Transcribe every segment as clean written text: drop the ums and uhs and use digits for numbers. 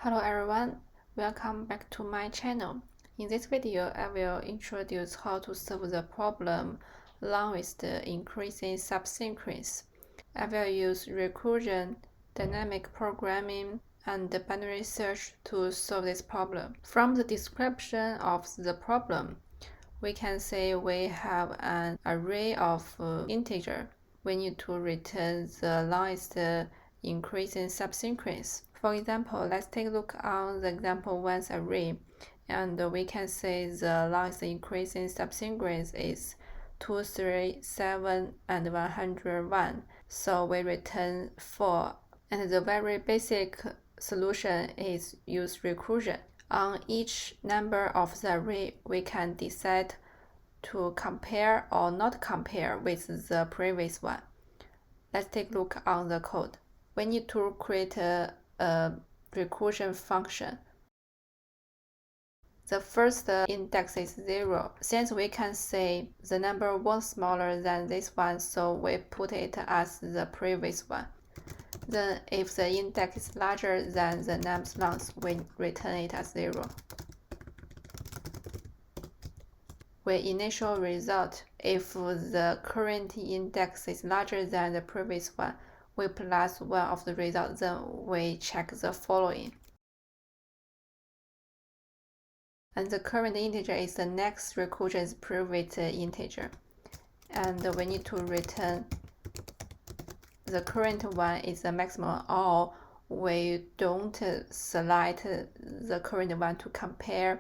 Hello everyone, welcome back to my channel. In this video, I will introduce how to solve the problem along with the increasing subsequence. I will use recursion, dynamic programming, and binary search to solve this problem. From the description of the problem, we can say we have an array of integer. We need to return the longest increasing subsequence. For example, let's take a look on the example 1's array, and we can say the longest increasing subsequence is 2, 3, 7, and 101. So we return 4, and the very basic solution is use recursion. On each number of the array, we can decide to compare or not compare with the previous one. Let's take a look on the code. We need to create a recursion function. The first index is 0. Since we can say the number was smaller than this one, so we put it as the previous one. Then if the index is larger than the num's length, we return it as 0. With initial result, if the current index is larger than the previous one, we plus 1 of the result, then we check the following. And the current integer is the next recursion's previous integer. And we need to return the current one is the maximum, or we don't select the current one to compare.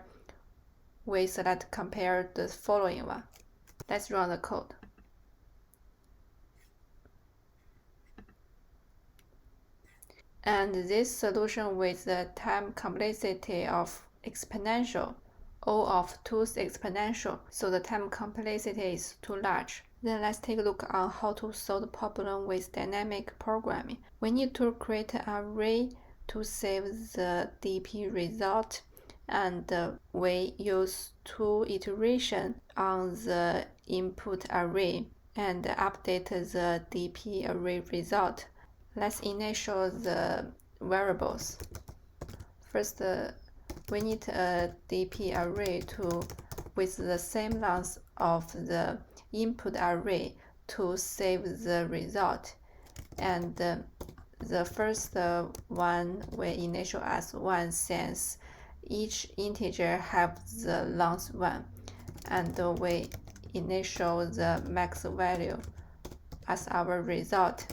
We select compare the following one. Let's run the code. And this solution with the time complexity of exponential, O of 2's exponential, so the time complexity is too large. Then let's take a look on how to solve the problem with dynamic programming. We need to create an array to save the DP result, and we use 2 iterations on the input array and update the DP array result. Let's initial the variables. First, we need a DP array with the same length of the input array to save the result. And the first one we initial as 1 since each integer have the length 1, and we initial the max value as our result.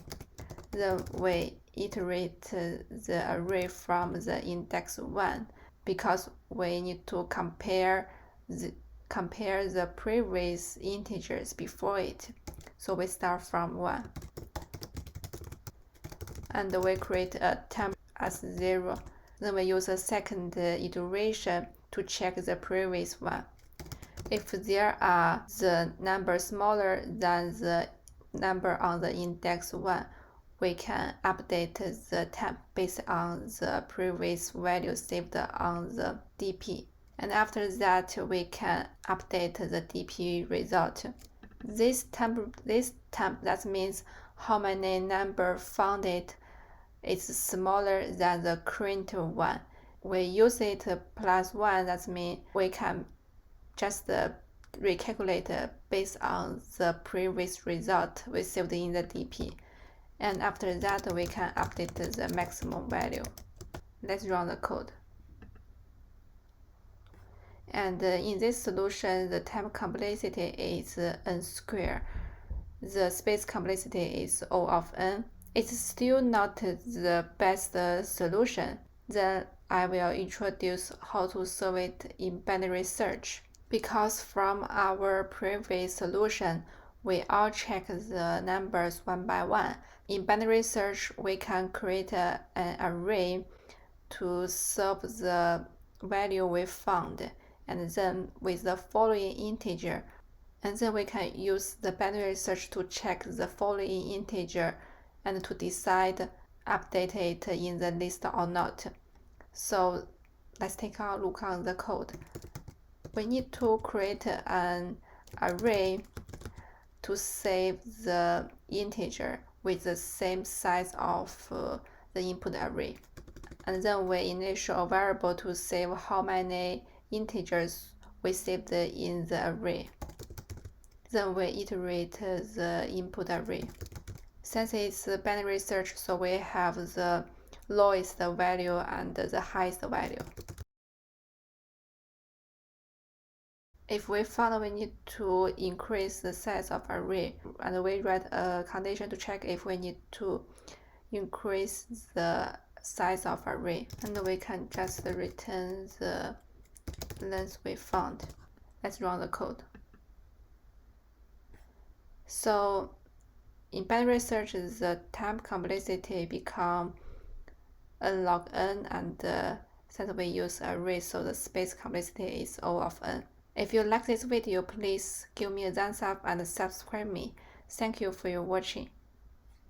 Then we iterate the array from the index 1 because we need to compare the previous integers before it. So we start from 1. And we create a temp as 0. Then we use a second iteration to check the previous one. If there are the number smaller than the number on the index 1, we can update the temp based on the previous value saved on the DP. And after that, we can update the DP result. This temp, that means how many number found it is smaller than the current one. We use it plus 1, that means we can just recalculate based on the previous result we saved in the DP. And after that, we can update the maximum value. Let's run the code. And in this solution, the time complexity is n squared. The space complexity is O of n. It's still not the best solution. Then I will introduce how to solve it in binary search. Because from our previous solution, we all check the numbers one by one. In binary search, we can create an array to solve the value we found, and then with the following integer. And then we can use the binary search to check the following integer and to decide update it in the list or not. So let's take a look on the code. We need to create an array to save the integer with the same size of the input array. and then we initial a variable to save how many integers we saved in the array. Then we iterate the input array. Since it's binary search, so we have the lowest value and the highest value. If we found we need to increase the size of array, and we write a condition to check if we need to increase the size of array, and we can just return the length we found. Let's run the code. So in binary search, the time complexity become n log n, and since we use array, so the space complexity is O of n. If you like this video, please give me a thumbs up and subscribe me. Thank you for your watching.